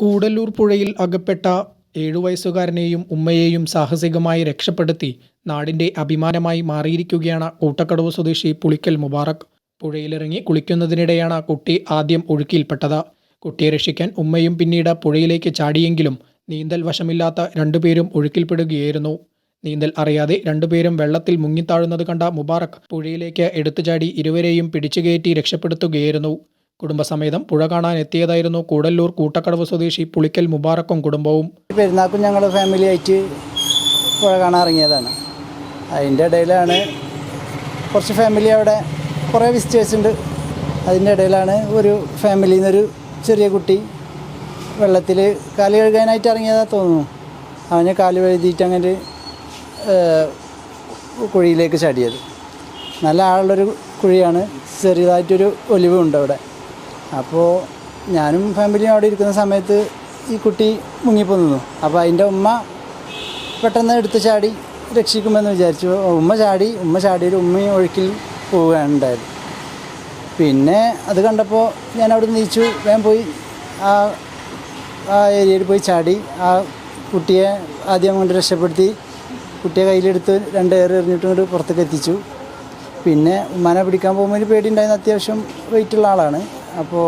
കൂടല്ലൂർ പുഴയിൽ അകപ്പെട്ട 7 വയസ്സുകാരനെയും ഉമ്മയെയും സാഹസികമായി രക്ഷപ്പെടുത്തി നാടിന്റെ അഭിമാനമായി മാറിയിരിക്കുകയാണ് കൂട്ടക്കടവ് സ്വദേശി പുളിക്കൽ മുബാറക്. പുഴയിലിറങ്ങി കുളിക്കുന്നതിനിടെയാണ് കുട്ടി ആദ്യം ഒഴുക്കിൽപ്പെട്ടത്. കുട്ടിയെ രക്ഷിക്കാൻ ഉമ്മയും പിന്നീട് പുഴയിലേക്ക് ചാടിയെങ്കിലും നീന്തൽ വശമില്ലാത്ത രണ്ടുപേരും ഒഴുക്കിൽപ്പെടുകയായിരുന്നു. നീന്തൽ അറിയാതെ രണ്ടുപേരും വെള്ളത്തിൽ മുങ്ങിത്താഴുന്നത് കണ്ട മുബാറക് പുഴയിലേക്ക് എടുത്തുചാടി ഇരുവരെയും പിടിച്ചുകയറ്റി രക്ഷപ്പെടുത്തുകയായിരുന്നു. കുടുംബസമേതം പുഴ കാണാൻ എത്തിയതായിരുന്നു കൂടല്ലൂർ കൂട്ടക്കടവ് സ്വദേശി പുളിക്കൽ മുബാറക്കും കുടുംബവും. പെരുന്നാൾക്കും ഞങ്ങൾ ഫാമിലി ആയിട്ട് പുഴ കാണാൻ ഇറങ്ങിയതാണ്. അതിൻ്റെ ഇടയിലാണ് കുറച്ച് ഫാമിലി അവിടെ കുറേ വിസിറ്റേഴ്സ് ഉണ്ട്. അതിൻ്റെ ഇടയിലാണ് ഒരു ഫാമിലിയിൽ നിന്നൊരു ചെറിയ കുട്ടി വെള്ളത്തിൽ കാല് കഴുകാനായിട്ട് ഇറങ്ങിയതാണെന്ന് തോന്നുന്നു. അവനെ കാല് കഴുകിയിട്ട് അങ്ങനെ കുഴിയിലേക്ക് ചാടിയത്. നല്ല ആളുള്ളൊരു കുഴിയാണ്, ചെറിയതായിട്ടൊരു ഒലിവുണ്ട് അവിടെ. അപ്പോൾ ഞാനും ഫാമിലിയും അവിടെ ഇരിക്കുന്ന സമയത്ത് ഈ കുട്ടി മുങ്ങിപ്പോന്നു. അപ്പോൾ അതിൻ്റെ ഉമ്മ പെട്ടെന്ന് എടുത്ത് ചാടി രക്ഷിക്കുമെന്ന് വിചാരിച്ചു. ഉമ്മ ചാടിയൊരു ഉമ്മയും ഒഴുക്കിൽ പോവുകയാണ് ഉണ്ടായത്. പിന്നെ അത് കണ്ടപ്പോൾ ഞാൻ അവിടെ നീച്ചു വേഗം പോയി ആ ഏരിയയിൽ പോയി ചാടി ആ കുട്ടിയെ ആദ്യം കൊണ്ട് രക്ഷപ്പെടുത്തി. കുട്ടിയെ കയ്യിലെടുത്ത് 2 ഏറ് എറിഞ്ഞിട്ടും കൊണ്ട് പുറത്തേക്ക് എത്തിച്ചു. പിന്നെ ഉമ്മാനെ പിടിക്കാൻ പോകുമ്പോൾ പേടിയുണ്ടായിരുന്ന അത്യാവശ്യം വെയിറ്റുള്ള ആളാണ്. അപ്പോൾ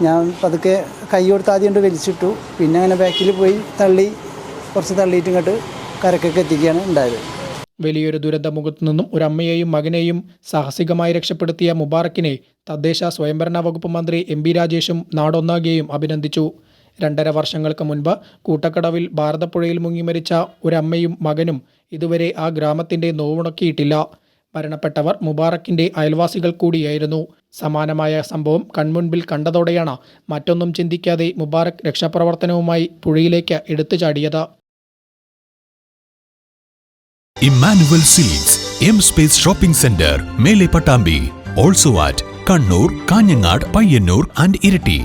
ഞാൻ പതുക്കെ കൈ കൊടുത്ത് ആദ്യം കൊണ്ട് വലിച്ചിട്ടു. പിന്നെ അങ്ങനെ ബാക്കിൽ പോയി കുറച്ച് തള്ളിയിട്ട് ഇങ്ങോട്ട് കരക്കൊക്കെ എത്തിക്കുകയാണ് ഉണ്ടായത്. വലിയൊരു ദുരന്തമുഖത്തു നിന്നും ഒരു അമ്മയെയും മകനെയും സാഹസികമായി രക്ഷപ്പെടുത്തിയ മുബാറക്കിനെ തദ്ദേശ സ്വയംഭരണ വകുപ്പ് മന്ത്രി MP രാജേഷും നാടൊന്നാകെയും അഭിനന്ദിച്ചു. 2.5 വർഷങ്ങൾക്ക് മുൻപ് കൂട്ടക്കടവിൽ ഭാരതപ്പുഴയിൽ മുങ്ങി മരിച്ച ഒരമ്മയും മകനും ഇതുവരെ ആ ഗ്രാമത്തിൻ്റെ നോവുണക്കിയിട്ടില്ല. മരണപ്പെട്ടവർ മുബാറക്കിൻ്റെ അയൽവാസികൾ കൂടിയായിരുന്നു. സമാനമായ സംഭവം കൺമുൻപിൽ കണ്ടതോടെയാണ് മറ്റൊന്നും ചിന്തിക്കാതെ മുബാറക് രക്ഷാപ്രവർത്തനവുമായി പുഴയിലേക്ക് എടുത്തു ചാടിയത്. Immanuel Silks M Space shopping centre, മേലെ Pattambi. Also at Kannur, Kanhangad, Payyanur and Iritty.